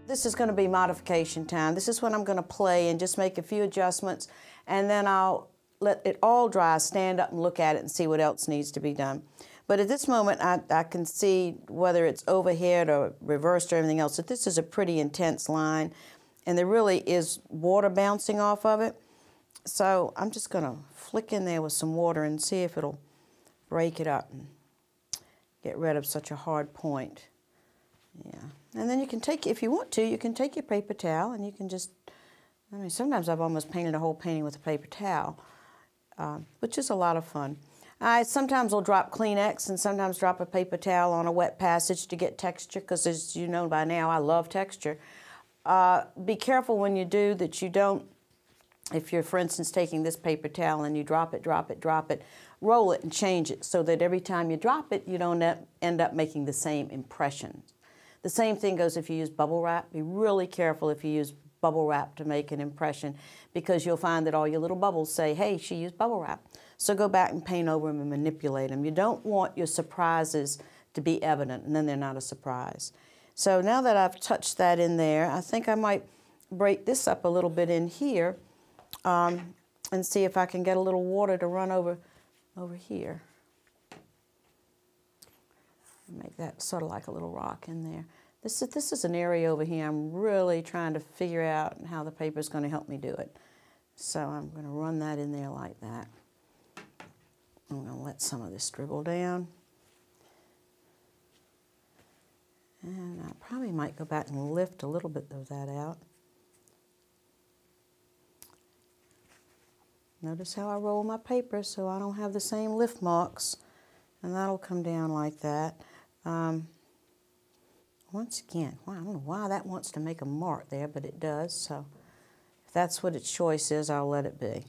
This is going to be modification time. This is when I'm going to play and just make a few adjustments, and then I'll let it all dry, stand up and look at it and see what else needs to be done. But at this moment, I can see whether it's overhead or reversed or anything else, that this is a pretty intense line, and there really is water bouncing off of it. So I'm just going to flick in there with some water and see if it'll break it up and get rid of such a hard point. Yeah. And then you can take, if you want to, you can take your paper towel and you can just, I mean, sometimes I've almost painted a whole painting with a paper towel, which is a lot of fun. I sometimes will drop Kleenex and sometimes drop a paper towel on a wet passage to get texture, because as you know by now, I love texture. Be careful when you do that you don't, if you're, for instance, taking this paper towel and you drop it, roll it and change it so that every time you drop it, you don't end up making the same impression. The same thing goes if you use bubble wrap. Be really careful if you use bubble wrap to make an impression, because you'll find that all your little bubbles say, hey, she used bubble wrap. So go back and paint over them and manipulate them. You don't want your surprises to be evident, and then they're not a surprise. So now that I've touched that in there, I think I might break this up a little bit in here and see if I can get a little water to run over here. Make that sort of like a little rock in there. This is an area over here I'm really trying to figure out how the paper is going to help me do it. So I'm going to run that in there like that. I'm going to let some of this dribble down. And I probably might go back and lift a little bit of that out. Notice how I roll my paper so I don't have the same lift marks. And that'll come down like that. Once again, I don't know why that wants to make a mark there, but it does. So if that's what its choice is, I'll let it be.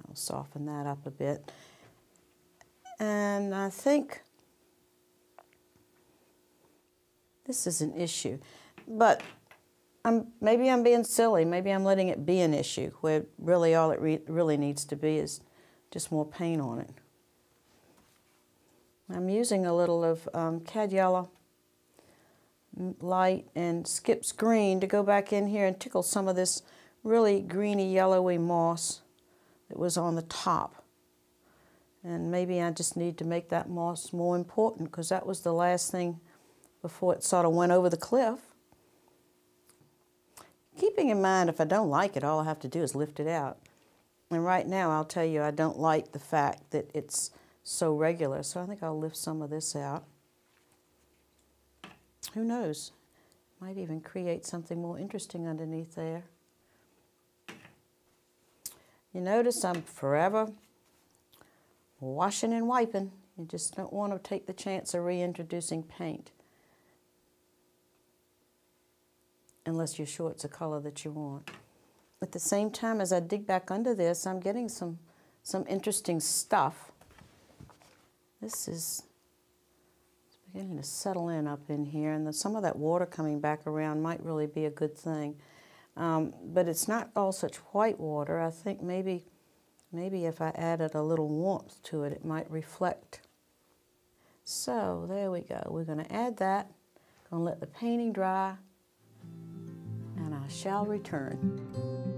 I'll soften that up a bit. And I think this is an issue. But maybe I'm being silly. Maybe I'm letting it be an issue, where really all it really needs to be is just more paint on it. I'm using a little of Cad Yellow Light and Skip's Green to go back in here and tickle some of this really greeny yellowy moss that was on the top. And maybe I just need to make that moss more important, because that was the last thing before it sort of went over the cliff. Keeping in mind, if I don't like it, all I have to do is lift it out. And right now, I'll tell you, I don't like the fact that it's so regular, so I think I'll lift some of this out. Who knows? Might even create something more interesting underneath there. You notice I'm forever washing and wiping. You just don't want to take the chance of reintroducing paint, unless you're sure it's a color that you want. At the same time as I dig back under this, I'm getting some interesting stuff. This is beginning to settle in up in here, and some of that water coming back around might really be a good thing. But it's not all such white water. I think maybe if I added a little warmth to it, it might reflect. So there we go. We're going to add that. Going to let the painting dry, and I shall return.